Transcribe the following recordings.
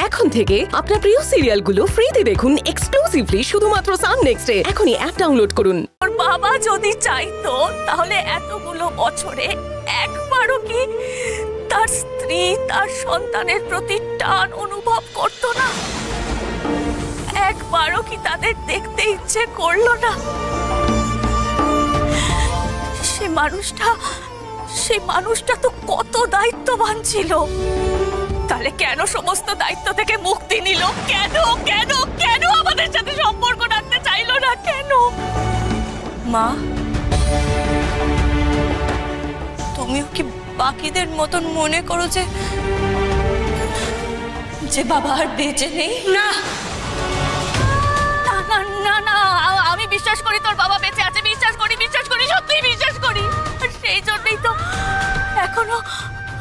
এখন থেকে আপনার প্রিয় সিরিয়ালগুলো ফ্রিতে দেখুন এক্সক্লুসিভলি শুধুমাত্র সান নেক্সটে। এখনই অ্যাপ ডাউনলোড করুন। ওর বাবা যদি চাইতো তাহলে এতগুলো বছরে একবারও কি তার স্ত্রী তার সন্তানের প্রতি টান অনুভব করতো না? একবারও কি তাদের দেখতে ইচ্ছে করলো না? সেই মানুষটা তো কত দায়িত্ববান ছিল। তাহলে কেন সমস্ত দায়িত্ব থেকে মুক্তি নিল? কেন কেন কেন আমাদের সাথে সম্পর্ক রাখতে চাইলো না? কেন? মা, তুমিও কি বাকিদের মতন মনে করো যে বাবা আর বেঁচে নেই? না না না না, আমি বিশ্বাস করি তোর বাবা বেঁচে আছে। বিশ্বাস করি, সত্যিই বিশ্বাস করি। আর সেই জন্যই তো এখনো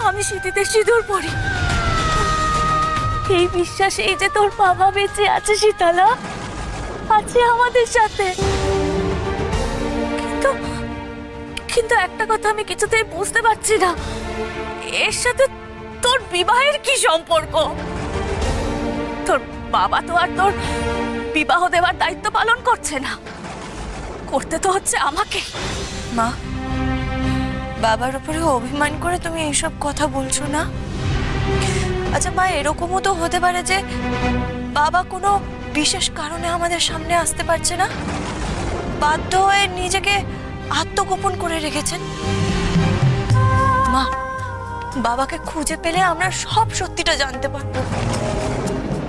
আমি সিঁথিতে সিঁদুর পরি, এই বিশ্বাসেই যে তোর বাবা বেঁচে আছে। শীতলা আছে আমাদের সাথে। কিন্তু একটা কথা আমি কিছুতেই বুঝতে পারছি না, এর সাথে তোর বিবাহের কি সম্পর্ক? তোর বাবা তো আর তোর বিবাহ দেওয়ার দায়িত্ব পালন করছে না, করতে তো হচ্ছে আমাকে। মা, বাবার উপরে অভিমান করে তুমি এইসব কথা বলছো না? আচ্ছা মা, এরকমও তো হতে পারে যে বাবা কোনো বিশেষ কারণে আমাদের সামনে আসতে পারছে না, বাধ্য হয়ে নিজেকে আত্মগোপন করে রেখেছেন। মা, বাবাকে খুঁজে পেলে আমরা সব সত্যিটা জানতে পারবো।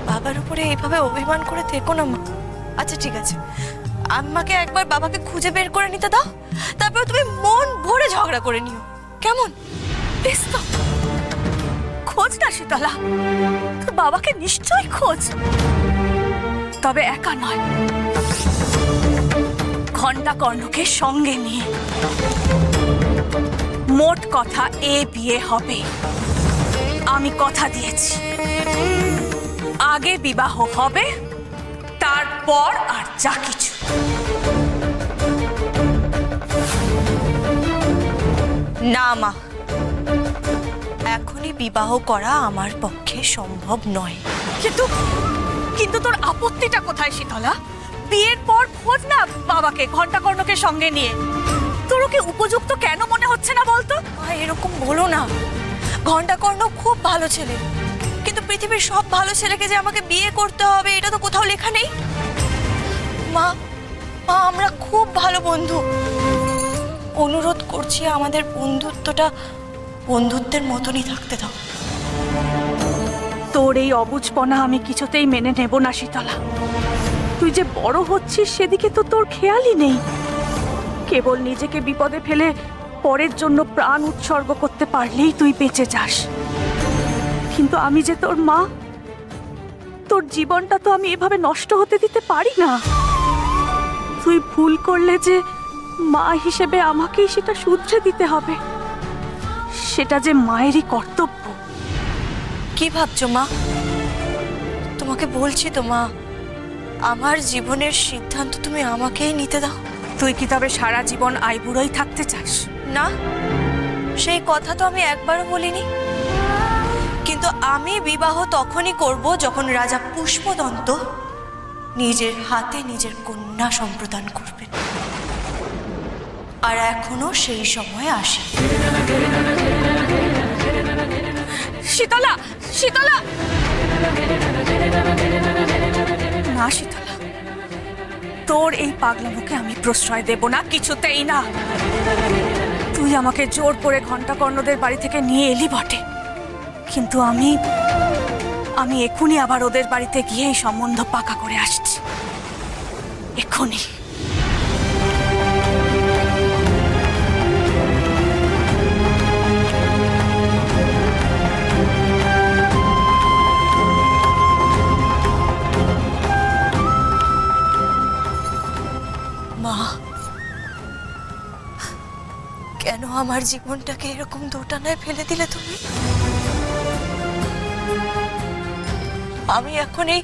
বাবার উপরে এইভাবে অভিমান করে থেকো না মা। আচ্ছা ঠিক আছে, আম্মাকে একবার বাবাকে খুঁজে বের করে নিতে দাও, তারপর তুমি মন ভরে ঝগড়া করে নিও, কেমন? বেশ তো, খোঁজ না শীতলা, তোর বাবাকে নিশ্চয়ই খোঁজ, তবে একা নয়, ঘণ্টা কর্ণকে সঙ্গে নিয়ে। মোট কথা, এ বিয়ে হবে, আমি কথা দিয়েছি। আগে বিবাহ হবে, তারপর আর যা কিছু। না মা, এখনই বিবাহ করা আমার পক্ষে সম্ভব নয়। কিন্তু তোর আপত্তিটা কোথায় শীতলা? বিয়ের পর খোঁজ না বাবাকে ঘণ্টা কর্ণকে সঙ্গে নিয়ে। তোর ওকে উপযুক্ত কেন মনে হচ্ছে না বলতো? এরকম বলো না, ঘণ্টা কর্ণ খুব ভালো ছেলে, কিন্তু পৃথিবীর সব ভালো ছেলেকে যে আমাকে বিয়ে করতে হবে এটা তো কোথাও লেখা নেই। মা, আমরা খুব ভালো বন্ধু, অনুরোধ করছি আমাদের বন্ধুত্বটা বন্ধুত্বের মতনই থাকতে দাও। তোর এই অবুঝপনা আমি কিছুতেই মেনে নেব না শীতলা। তুই যে বড় হচ্ছিস সেদিকে তো তোর খেয়ালই নেই। কেবল নিজেকে বিপদে ফেলে পরের জন্য প্রাণ উৎসর্গ করতে পারলেই তুই বেঁচে যাস। কিন্তু আমি যে তোর মা, তোর জীবনটা তো আমি এভাবে নষ্ট হতে দিতে পারি না। তুই ভুল করলে যে মা হিসেবে আমাকেই সেটা শুধরে দিতে হবে, সেটা যে মায়েরই কর্তব্য। কি ভাবছো মা? তোমাকে বলছি তো মা, আমার জীবনের সিদ্ধান্ত তুমি আমাকেই নিতে দাও। তুই কি তবে সারা জীবন আইবুড়োই থাকতে চাস? না, সেই কথা তো আমি একবারও বলিনি, কিন্তু আমি বিবাহ তখনই করব যখন রাজা পুষ্পদন্ত নিজের হাতে নিজের কন্যা সম্প্রদান করবেন, আর এখনো সেই সময় আসে। শীতলা, শীতলা, না শীতলা, তোর এই পাগলামোকে আমি প্রশ্রয় দেব না, কিছুতেই না। তুই আমাকে জোর করে ঘণ্টা কর্ণদের বাড়ি থেকে নিয়ে এলি বটে, কিন্তু আমি এক্ষুনি আবার ওদের বাড়িতে গিয়ে এই সম্বন্ধ পাকা করে আসছি, এক্ষুনি। মা, কেন আমার জীবনটাকে এরকম দোটানায় ফেলে দিলে তুমি? আমি এখন এই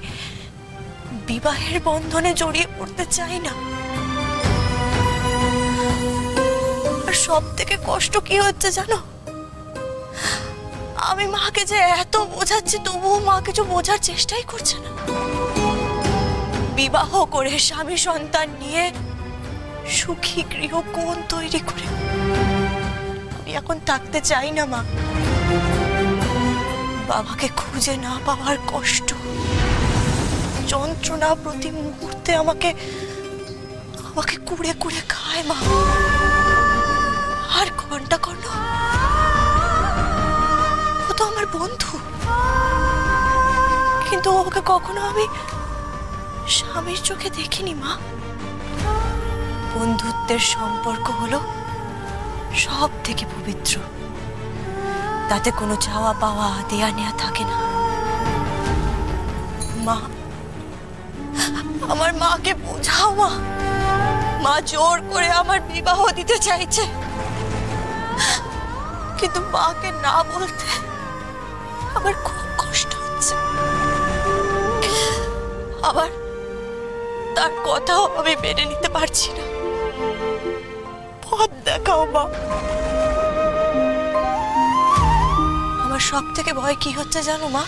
বিবাহের বন্ধনে জড়িয়ে পড়তে চাই না। আর সব থেকে কষ্ট কি হচ্ছে জানো? আমি মাকে যে এত বোঝাচ্ছি তবুও মা কিছু বোঝার চেষ্টাই করছে না। বিবাহ করে স্বামী সন্তান নিয়ে সুখী গৃহকোণ তৈরি করে আমি এখন থাকতে চাই না মা। বাবাকে খুঁজে না পাওয়ার কষ্ট, যন্ত্রণা প্রতি মুহূর্তে আমাকে কুড়ে কুড়ে খায় মা। আর ঘন্টা কর্ণ ও তো আমার বন্ধু, কিন্তু ওকে কখনো আমি স্বামীর চোখে দেখিনি মা। বন্ধুত্বের সম্পর্ক হলো সব থেকে পবিত্র, তাতে কোনো চাওয়া পাওয়া দেয়া নেয়া থাকে না। মা, আমার মাকে বোঝাও মা। মা জোর করে আমার বিবাহ দিতে চাইছে, কিন্তু মাকে না বলতে আমার খুব কষ্ট হচ্ছে। আবার তার কথাও আমি মেনে নিতে পারছি না। পথ দেখাও মা। আমার সব থেকে ভয় কি হচ্ছে জানো মা?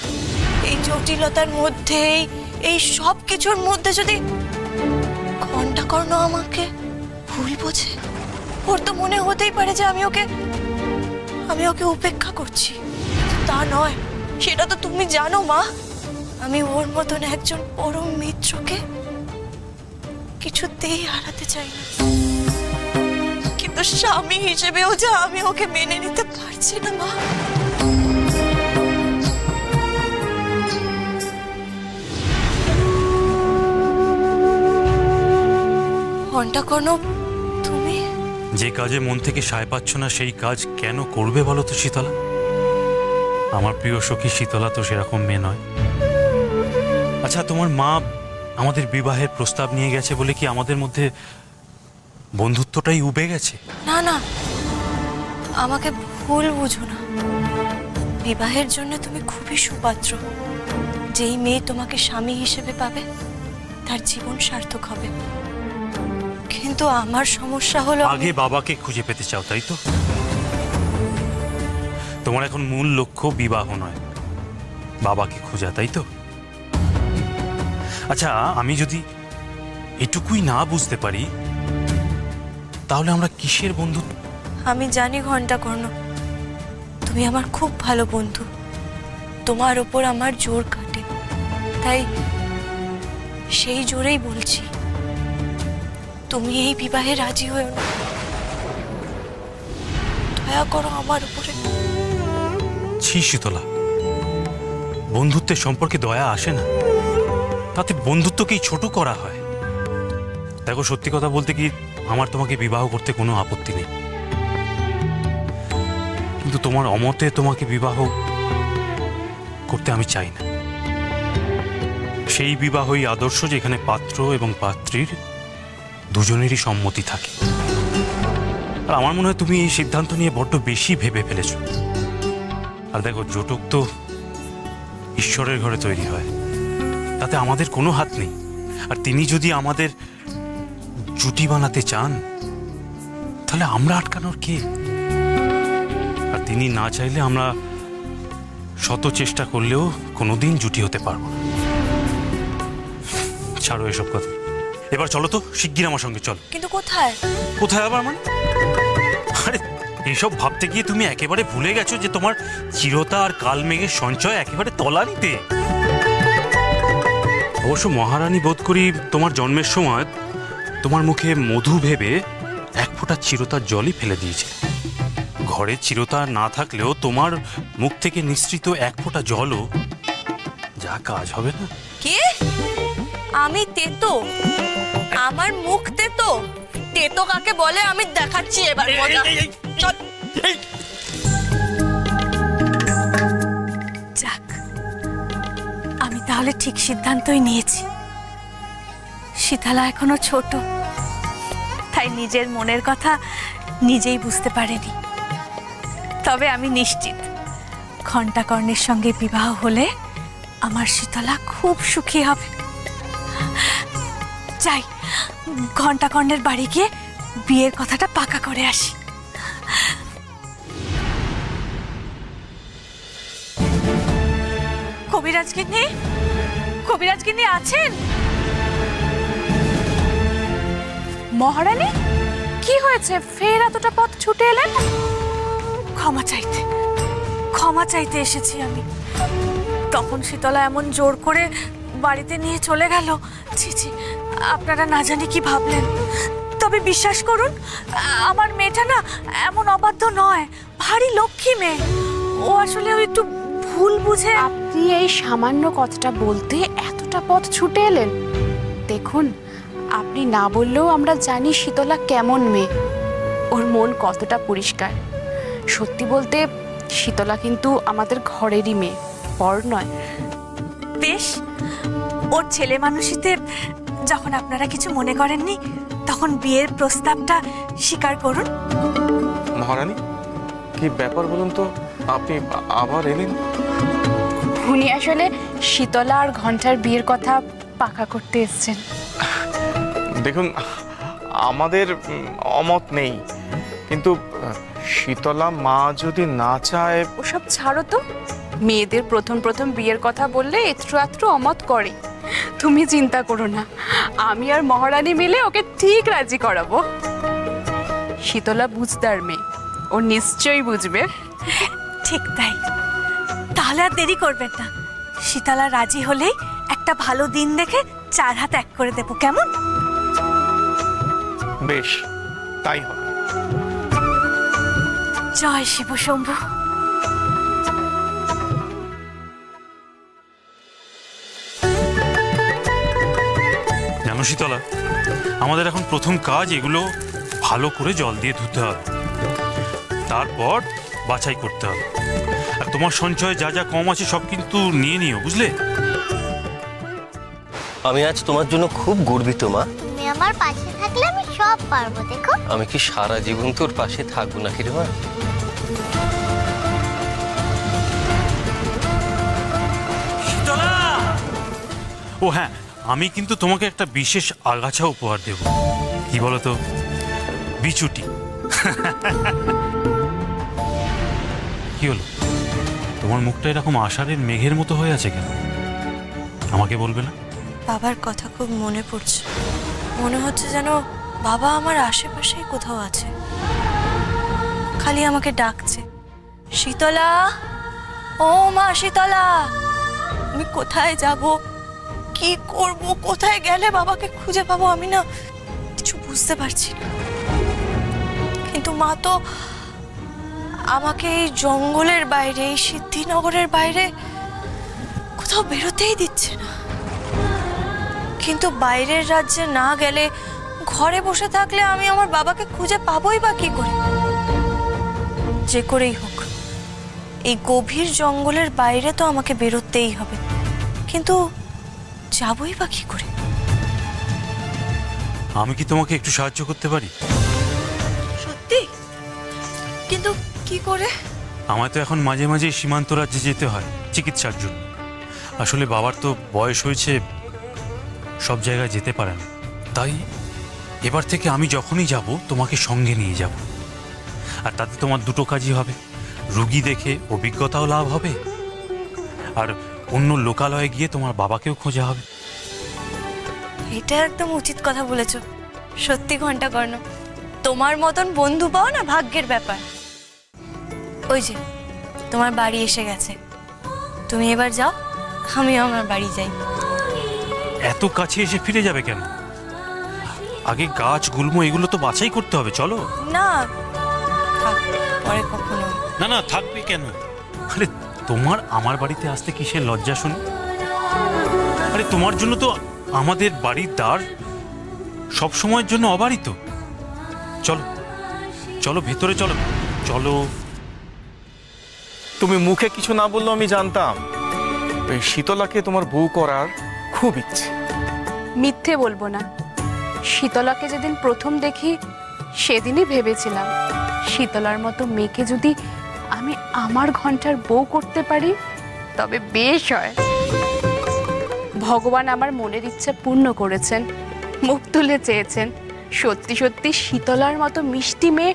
এই জটিলতার মধ্যে, এই সব কিছুর মধ্যে যদি ঘন্টা কর্ণ আমাকে ভুল বোঝে। ওর তো মনে হতেই পারে যে আমি ওকে উপেক্ষা করছি। তা নয়, সেটা তো তুমি জানো মা। আমি ওর মতন একজন পরম মিত্রকে কিছুতেই হারাতে চাই না, কিন্তু স্বামী হিসেবেও যে আমি ওকে মেনে নিতে পারছি না মা। ঘন্টা কোনো তুমি যে কাজে মন থেকে সায় পাচ্ছ না সেই কাজ কেন করবে বলো তো শীতলা? আমার প্রিয় সখী শীতলা তো সেরকম মেয়ে নয়। আচ্ছা, তোমার মা আমাদের বিবাহের প্রস্তাব নিয়ে গেছে বলে কি আমাদের মধ্যে বন্ধুত্বটাই উবে গেছে? না না, আমাকে ভুল বুঝো না। বিবাহের জন্য তুমি খুবই সুপাত্র। যেই মেয়ে তোমাকে স্বামী হিসেবে পাবে তার জীবন সার্থক হবে। কিন্তু আমার সমস্যা হলো, আগে বাবাকে খুঁজে পেতে চাও, তাই তো? তোমার এখন মূল লক্ষ্য বিবাহ নয়, বাবাকে খোঁজা, তাই তো? আচ্ছা, আমি যদি এটুকুই না বুঝতে পারি তাহলে আমরা কিসের বন্ধু? আমি জানি ঘন্টা কর্ণ, তুমি আমার খুব ভালো বন্ধু। তোমার ওপর আমার জোর কাটে, তাই সেই জোরেই বলছি, তুমি এই বিবাহে রাজি হও না। দয়া করো আমার উপরে। ছি শীতলা, বন্ধুত্বের সম্পর্কে দয়া আসে না, তাতে বন্ধুত্বকেই ছোট করা হয়। দেখো, সত্যি কথা বলতে কি, আমার তোমাকে বিবাহ করতে কোনো আপত্তি নেই, কিন্তু তোমার অমতে তোমাকে বিবাহ করতে আমি চাই না। সেই বিবাহই আদর্শ যেখানে পাত্র এবং পাত্রীর দুজনেরই সম্মতি থাকে। আর আমার মনে হয় তুমি এই সিদ্ধান্ত নিয়ে বড্ড বেশি ভেবে ফেলেছ। আর দেখো, জটক তো ঈশ্বরের ঘরে তৈরি হয়, তাতে আমাদের কোনো হাত নেই। আর তিনি যদি আমাদের জুটি বানাতে চান তাহলে আমরা আটকানোর কে? আর তিনি না চাইলে আমরা শত চেষ্টা করলেও কোনোদিন জুটি হতে পারবো না। ছাড়ো এসব কথা, এবার চলো তো, শিগগির আমার সঙ্গে চলো। কিন্তু কোথায়? কোথায় আবার মানে? আরে, এইসব ভাবতে গিয়ে তুমি একেবারে ভুলে গেছো যে তোমার চিরতা আর কাল মেঘের সঞ্চয় একেবারে তলানিতে। অবশ্য মহারানী বোধ করি তোমার জন্মের সময় তোমার মুখে মধু ভেবে এক ফোঁটা চিরতার জলই ফেলে দিয়েছে। ঘরে চিরতা না থাকলেও তোমার মুখ থেকে নিঃসৃত এক ফোঁটা জলও যা কাজ হবে না। কে? আমি তেতো? আমার মুখ তেতো? তেতো কাকে বলে আমি দেখাচ্ছি এবার মজা। যাক, আমি তাহলে ঠিক সিদ্ধান্তই নিয়েছি। শীতলা এখনো ছোট, তাই নিজের মনের কথা নিজেই বুঝতে পারেনি। তবে আমি নিশ্চিত, ঘণ্টাকর্ণের সঙ্গে বিবাহ হলে আমার শীতলা খুব সুখী হবে। যাই, ঘণ্টাকর্ণের বাড়ি গিয়ে বিয়ের কথাটা পাকা করে আসি। কবিরাজ গিন্নি আছেন? মহারানী, কি হয়েছে? ফের এতটা পথ ছুটে এলেন? ক্ষমা চাইতে এসেছি আমি। তখন শীতলা এমন জোর করে বাড়িতে নিয়ে চলে গেল। ছি ছি, আপনারা না জানি কি ভাবলেন। তবে বিশ্বাস করুন, আমার মেয়েটা না এমন অবাধ্য নয়, ভারী লক্ষ্মী মেয়ে। ও আসলে একটু ভুল বুঝে। আপনি এই সামান্য কথাটা বলতে এতটা পথ ছুটে এলেন? দেখুন, আপনি না বললেও আমরা জানি শীতলা কেমন মেয়ে, ওর মন কতটা পরিষ্কার। সত্যি বলতে শীতলা কিন্তু আমাদের ঘরেরই মেয়ে, পর নয়। বেশ, ওর ছেলে মানুষিতে যখন আপনারা কিছু মনে করেননি, তখন বিয়ের প্রস্তাবটা স্বীকার করুন। মহারানী, কি ব্যাপার বলুন তো, আপনি আবার এলেন? উনি আসলে শীতলা আর ঘন্টার বিয়ের কথা পাকা করতে এসেছেন। দেখুন, আমাদের অমত নেই, কিন্তু শীতলা মা যদি না চায়। ওসব ছাড়ো তো, মেয়েদের প্রথম প্রথম বিয়ের কথা বললে একটু আত্রু অমত করে। তুমি চিন্তা করো না, আমি আর মহারানী মিলে ওকে ঠিক রাজি করাবো। শীতলা বুঝদার মেয়ে, ও নিশ্চয়ই বুঝবে। ঠিক তাই, তাহলে আর দেরি করবেন না। শীতলা রাজি হলেই একটা ভালো দিন দেখে 4 হাত এক করে দেবো, কেমন? বেশ, তাই হবে। জয় শিব শম্ভু। জানো শীতলা, আমাদের এখন প্রথম কাজ এগুলো ভালো করে জল দিয়ে ধুতে হবে, তারপর বাছাই করতে হবে। আর তোমার সঞ্চয় যা যা কম আছে সব কিন্তু নিয়ে নিও, বুঝলে? আমি আজ তোমার জন্য খুব গর্বিত মা। তুমি আমার পাশে থাকলে আমি সব পারবো। দেখো, আমি কি সারা জীবন তোর পাশে থাকবো নাকি রে মা? ও হ্যাঁ, আমি কিন্তু তোমাকে একটা বিশেষ আগাছা উপহার দেব। কি বলো তো? বিচুটি। কি হলো, তোমার মুখটা এরকম আষাঢ়ের মেঘের মতো হয়ে আছে কেন? আমাকে বলবে না? বাবার কথা খুব মনে পড়ছে। মনে হচ্ছে যেন বাবা আমার আশেপাশেই কোথাও আছে, খালি আমাকে ডাকছে, শীতলা, ও মা শীতলা। আমি কোথায় যাব, কি করব, কোথায় গেলে বাবাকে খুঁজে পাবো, আমি না কিছু বুঝতে পারছি না। কিন্তু মা তো আমাকে এই জঙ্গলের বাইরে, এই সিদ্ধিনগরের বাইরে কোথাও বেরোতেই দিচ্ছে না। কিন্তু বাইরের রাজ্যে না গেলে, ঘরে বসে থাকলে আমি আমার বাবাকে খুঁজে পাবোই বা কি করে? যে করেই হোক এই গভীর জঙ্গলের বাইরে তো আমাকে বেরোতেই হবে, কিন্তু যাবই বা কি করে? আমি কি তোমাকে একটু সাহায্য করতে পারি? সত্যি? কিন্তু কি করে? আমায় তো এখন মাঝে মাঝে সীমান্ত রাজ্যে যেতে হয় চিকিৎসার জন্য। আসলে বাবার তো বয়স হয়েছে, সব জায়গায় যেতে পারে না। তাই এবার থেকে আমি যখনই যাব তোমাকে সঙ্গে নিয়ে যাব। আর তাতে তোমার দুটো কাজই হবে, রুগী দেখে অভিজ্ঞতাও লাভ হবে, আর অন্য লোকালয়ে গিয়ে তোমার বাবাকেও খোঁজা হবে। এটা একদম উচিত কথা বলেছো। সত্যি ঘন্টা কর্ণ, তোমার মতন বন্ধু পাও না ভাগ্যের ব্যাপার। ওই যে তোমার বাড়ি এসে গেছে, তুমি এবার যাও, আমিও আমার বাড়ি যাই। এত কাছে এসে ফিরে যাবে কেন? আগে গাছ গুল্ম এগুলো তো বাছাই করতে হবে। চলো না, থাক, পরে কখনো। না না, থাকবে কেন? আরে তোমার আমার বাড়িতে আসতে কিসের লজ্জা শুনি? আরে তোমার জন্য তো আমাদের বাড়ির দ্বার সব সময়ের জন্য অবারিত। চলো চলো, ভেতরে চলো। চলো। তুমি মুখে কিছু না বললেও আমি জানতাম ওই শীতলাকে তোমার বউ করার খুব ইচ্ছে। মিথ্যে বলবো না, শীতলাকে যেদিন প্রথম দেখি সেদিনই ভেবেছিলাম শীতলার মতো মেয়েকে যদি আমি আমার ঘন্টার বউ করতে পারি তবে বেশ হয়। ভগবান আমার মনের ইচ্ছা পূর্ণ করেছেন, মুখ তুলে চেয়েছেন। সত্যি সত্যি শীতলার মতো মিষ্টি মেয়ে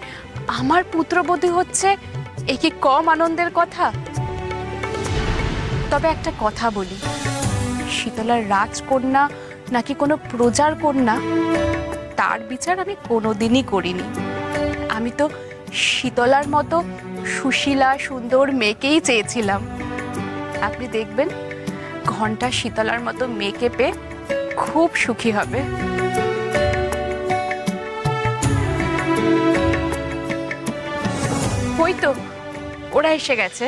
আমার পুত্রবধূ হচ্ছে, এ কি কম আনন্দের কথা? তবে একটা কথা বলি, শীতলার রাজকন্যা নাকি কোনো প্রজার কন্যা তার বিচার আমি কোনোদিনই করিনি। আমি তো শীতলার মতো সুশীলা সুন্দর মেয়েকেই চেয়েছিলাম। আপনি দেখবেন ঘন্টা শীতলার মতো মেয়েকে পেয়ে খুব সুখী হবে। ওই তো ওরা এসে গেছে।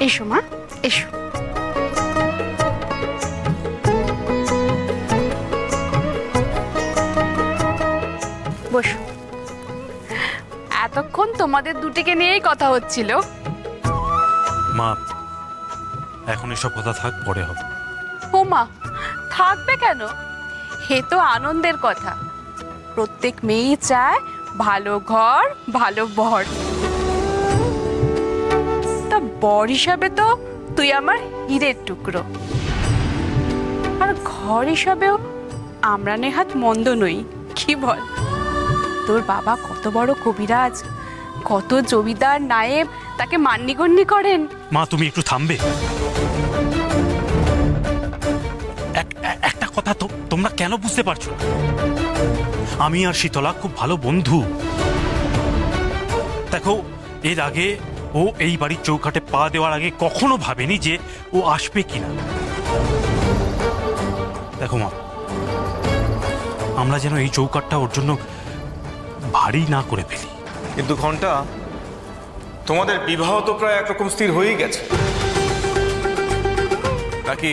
এসো মা, এসো। বসো। এতক্ষণ তোমাদের দুটিকে নিয়েই কথা হচ্ছিল। মা, এখন এসব কথা থাক, পরে হবে। ও মা, থাকবে কেন? হে তো আনন্দের কথা। প্রত্যেক মেয়েই চায় ভালো ঘর, ভালো বর। তা বর হিসাবে তো তুই আমার হীরের টুকরো, আর ঘর হিসাবেও আমরা নেহাত মন্দ নই, কি বল? তোর বাবা কত বড় কবিরাজ, কত জমিদার নায়েব তাকে মান্যগণ্য করেন। মা, তুমি একটু থামবে? একটা কথা তো তোমরা কেন বুঝতে পারছো না? আমি আর শীতলা খুব ভালো বন্ধু। দেখো, এর আগে ও এই বাড়ির চৌকাঠে পা দেওয়ার আগে কখনো ভাবেনি যে ও আসবে কিনা। দেখো মা, আমরা যেন এই চৌকাঠটা ওর জন্য ভারী না করে ফেলি। কিন্তু ঘন্টা, তোমাদের বিবাহ তো প্রায় একরকম স্থির হয়েই গেছে, নাকি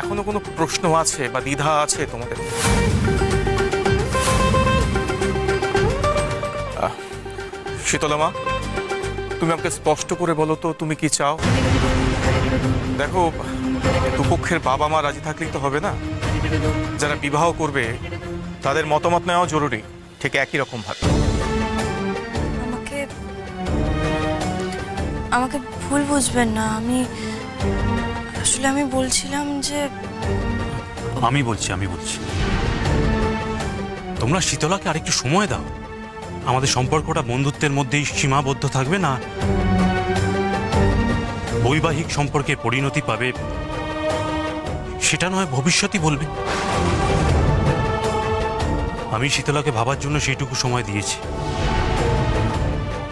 এখনো কোনো প্রশ্ন আছে বা দ্বিধা আছে তোমাদের? শীতলা মা, তুমি আমাকে স্পষ্ট করে বলো তো, তুমি কি চাও? দেখো, দুপক্ষের বাবা মা রাজি থাকলেই তো হবে না। যারা বিবাহ করবে তাদের মতামত নেওয়া জরুরি, ঠিক একই রকম ভাবে। আমাকে ভুল বুঝবেন না, আমি বলছিলাম যে আমি বলছি তোমরা শীতলাকে আরেকটু সময় দাও। আমাদের সম্পর্কটা বন্ধুত্বের মধ্যেই সীমাবদ্ধ থাকবে না, বৈবাহিক সম্পর্কে পরিণতি পাবে সেটা নয় ভবিষ্যতই বলবে। আমি শীতলাকে ভাবার জন্য সেইটুকু সময় দিয়েছি।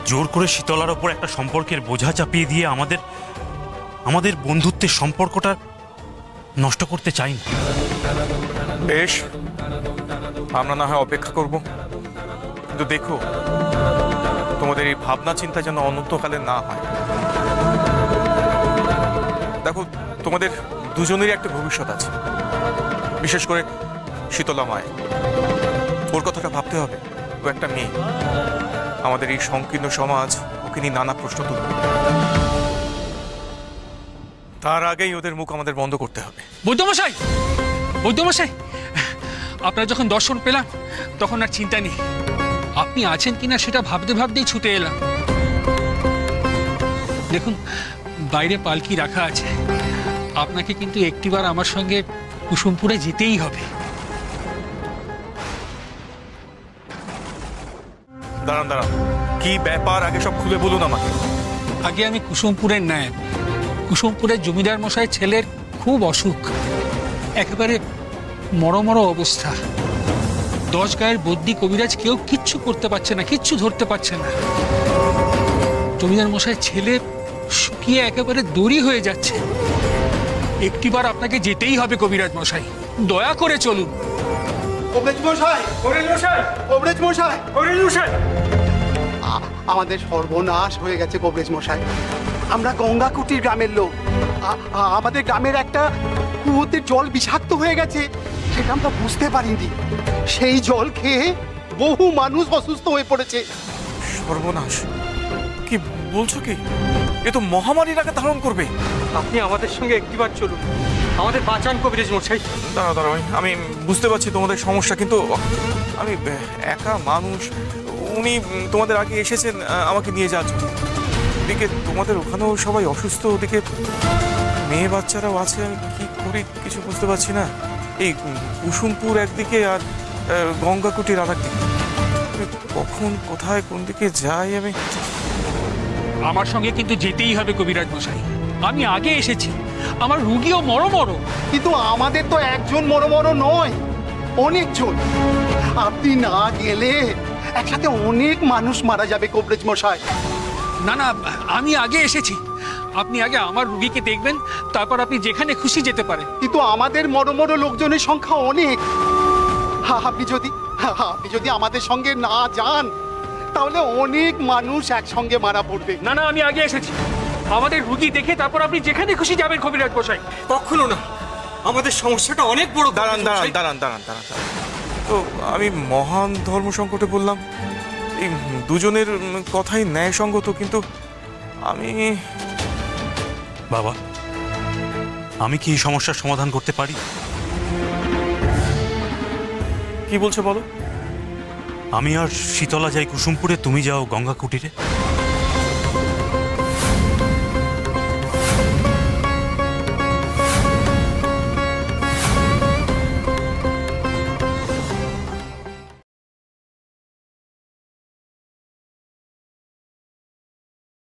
জোর করে শীতলার ওপর একটা সম্পর্কের বোঝা চাপিয়ে দিয়ে আমাদের বন্ধুত্বের সম্পর্কটা নষ্ট করতে চাই না। বেশ, আমরা না হয় অপেক্ষা করব, কিন্তু দেখো তোমাদের এই ভাবনা চিন্তা যেন অনন্তকালে না হয়। দেখো, তোমাদের দুজনেরই একটা ভবিষ্যৎ আছে, বিশেষ করে শীতলা মায়। ওর কথাটা ভাবতে হবে। ও একটা মেয়ে, আমাদের এই সংকীর্ণ সমাজ ওকে নিয়ে নানা প্রশ্ন তুলবে। তার আগেই ওদের মুখ আমাদের বন্ধ করতে হবে। বৈদ্যমশাই, আপনার যখন দর্শন পেলাম তখন আর চিন্তা নেই। আপনি আছেন কিনা সেটা ভাবতেই ছুটে এলাম। দেখুন, বাইরে পালকি রাখা আছে, আপনাকে কিন্তু একটিবার আমার সঙ্গে কুসুমপুরে যেতেই হবে। দাঁড়ান, কি ব্যাপার আগে সব খুলে বলুন আমাকে। আগে আমি কুসুমপুরের নায়েব। কুসুমপুরের জমিদার মশাই ছেলের খুব অসুখ, একেবারে মরমর অবস্থা। 10 গায়ের বদ্যি কবিরাজ কেউ কিচ্ছু করতে পারছে না, কিচ্ছু ধরতে পারছে না। জমিদার মশাই ছেলে শুকিয়ে একেবারে দড়ি হয়ে যাচ্ছে। একটিবার আপনাকে যেতেই হবে কবিরাজ মশাই, দয়া করে চলুন। আমাদের সর্বনাশ হয়ে গেছে কবিরাজ মশাই। আমরা গঙ্গাকুটির গ্রামের লোক। আমাদের গ্রামের একটা কুয়োতে জল বিষাক্ত হয়ে গেছে, সেটা আমরা বুঝতে পারিনি। সেই জল খেয়ে বহু মানুষ অসুস্থ হয়ে পড়েছে। সর্বনাশ! কি বলছো কি? এ তো মহামারীর আগে ধারণ করবে। আপনি আমাদের সঙ্গে একটিবার চলুন, আমাদের বাঁচান কবিরাজ মশাই। দাঁড়াও, আমি বুঝতে পারছি তোমাদের সমস্যা, কিন্তু আমি একা মানুষ। উনি তোমাদের আগে এসেছেন আমাকে নিয়ে যাওয়ার জন্য। ওদিকে তোমাদের ওখানেও সবাই অসুস্থ, ওদিকে মেয়ে বাচ্চারাও আছে। আমি কি করি কিছু বুঝতে পারছি না। এই কুসুমপুর একদিকে আর গঙ্গাকুটির আর একদিকে। আমি কখন কোথায় কোন দিকে যাই আমি। আমার সঙ্গে কিন্তু যেতেই হবে কবিরাজ মশাই। আমি আগে এসেছি, আমার রুগীও মরো মরো। কিন্তু আমাদের তো একজন মরো নয়, অনেকজন। আপনি না গেলে একসাথে অনেক মানুষ মারা যাবে কবিরাজ মশাই। না না, আমি আগে এসেছি। আপনি আগে আমার রুগীকে দেখবেন, তারপর আপনি যেখানে খুশি যেতে পারেন। কিন্তু আমাদের মরো লোকজনের সংখ্যা অনেক। আপনি যদি আমাদের সঙ্গে না যান তাহলে অনেক মানুষ একসঙ্গে মারা পড়বে। না না, আমি আগে এসেছি। আমাদের রুগী দেখে তারপর আপনি যেখানে খুশি যাবেন কবিরাজ মশাই। কখনো না, আমাদের সমস্যাটা অনেক বড়। দাঁড়ান। তো আমি মহান ধর্ম সংকটে বললাম, এই দুজনের কথাই ন্যায়সঙ্গত, কিন্তু আমি বাবা, আমি কি এই সমস্যার সমাধান করতে পারি? কি বলছো বলো? আমি আর শীতলা যাই কুসুমপুরে, তুমি যাও গঙ্গা কুটিরে।